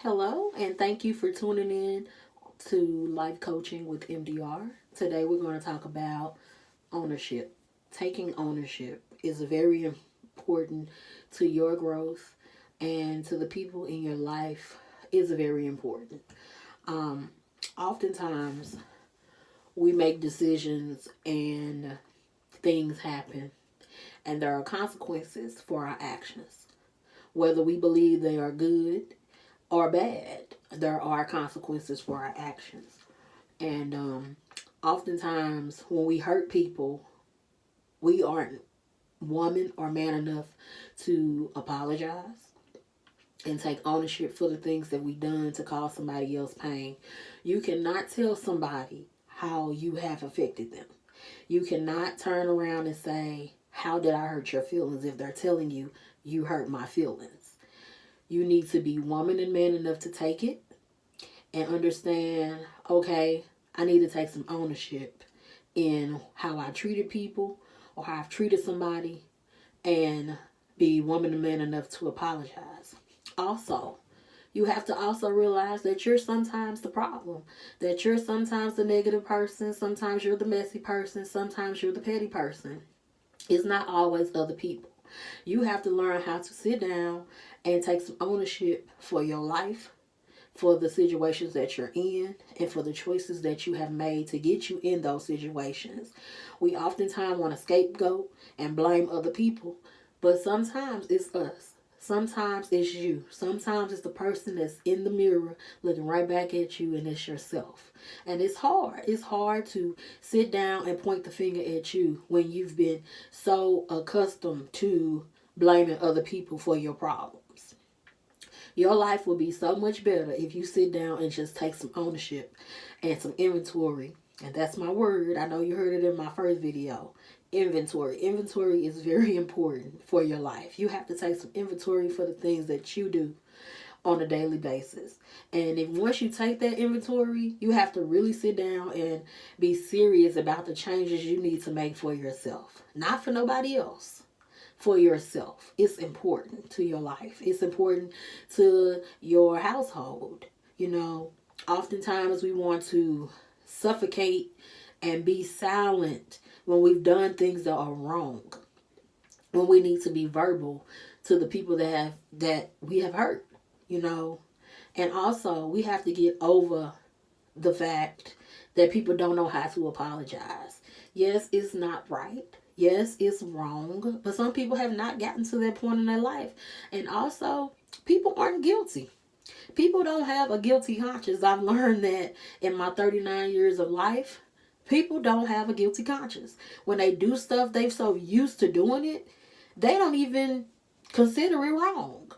Hello, and thank you for tuning in to Life Coaching with MDR. Today we're going to talk about ownership. Taking ownership is very important to your growth and to the people in your life is very important. Um, Oftentimes we make decisions and things happen and there are consequences for our actions. Whether we believe they are good or bad, there are consequences for our actions. And oftentimes, when we hurt people, we aren't woman or man enough to apologize and take ownership for the things that we done to cause somebody else pain. You cannot tell somebody how you have affected them. You cannot turn around and say, how did I hurt your feelings if they're telling you, you hurt my feelings. You need to be woman and man enough to take it and understand, okay, I need to take some ownership in how I treated people or how I've treated somebody and be woman and man enough to apologize. Also, you have to also realize that you're sometimes the problem, that you're sometimes the negative person, sometimes you're the messy person, sometimes you're the petty person. It's not always other people. You have to learn how to sit down and take some ownership for your life, for the situations that you're in, and for the choices that you have made to get you in those situations. We oftentimes want to scapegoat and blame other people, but sometimes it's us. Sometimes it's you. Sometimes it's the person that's in the mirror looking right back at you, and it's yourself. And it's hard. It's hard to sit down and point the finger at you when you've been so accustomed to blaming other people for your problems. Your life will be so much better if you sit down and just take some ownership and some inventory. And that's my word. I know you heard it in my first video. Inventory. Inventory is very important for your life. You have to take some inventory for the things that you do on a daily basis. And if once you take that inventory, you have to really sit down and be serious about the changes you need to make for yourself. Not for nobody else, for yourself. It's important to your life. It's important to your household. Oftentimes we want to suffocate and be silent when we've done things that are wrong. When we need to be verbal to the people that we have hurt. And also we have to get over the fact that people don't know how to apologize. Yes, it's not right. Yes, it's wrong. But some people have not gotten to that point in their life. And also, people aren't guilty. People don't have a guilty conscience. I've learned that in my 39 years of life. People don't have a guilty conscience. When they do stuff, they're so used to doing it, they don't even consider it wrong.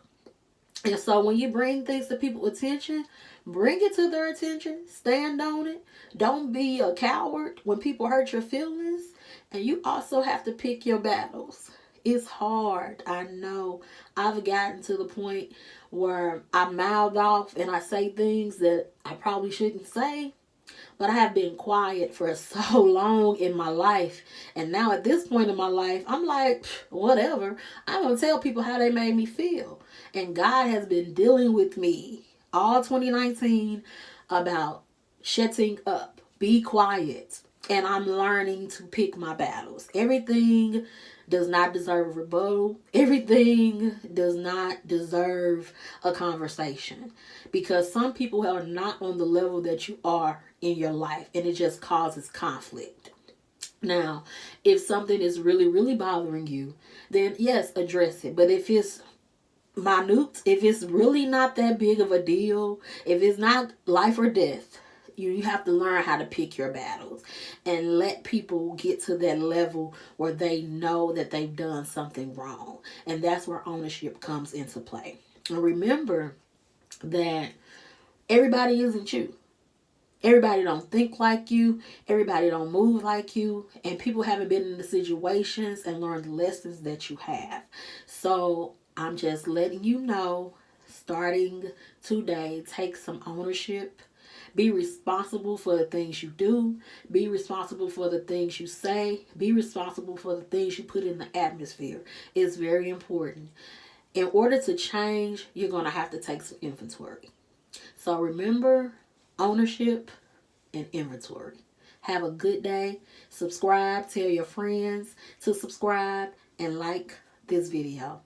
And so when you bring things to people's attention, bring it to their attention. Stand on it. Don't be a coward when people hurt your feelings. And you also have to pick your battles. It's hard. I know. I've gotten to the point where I mouth off and I say things that I probably shouldn't say. But I have been quiet for so long in my life. And now at this point in my life, I'm like, whatever. I'm going to tell people how they made me feel. And God has been dealing with me all 2019 about shutting up, be quiet. And I'm learning to pick my battles. Everything does not deserve a rebuttal. Everything does not deserve a conversation. Because some people are not on the level that you are in your life. And it just causes conflict. Now, if something is really, really bothering you, then yes, address it. But if it's minute, if it's really not that big of a deal, if it's not life or death, you have to learn how to pick your battles and let people get to that level where they know that they've done something wrong. And that's where ownership comes into play. And remember that everybody isn't you. Everybody don't think like you. Everybody don't move like you. And people haven't been in the situations and learned the lessons that you have. So I'm just letting you know, starting today, take some ownership. Be responsible for the things you do. Be responsible for the things you say. Be responsible for the things you put in the atmosphere. It's very important. In order to change, you're going to have to take some inventory. So remember, ownership and inventory. Have a good day. Subscribe. Tell your friends to subscribe and like this video.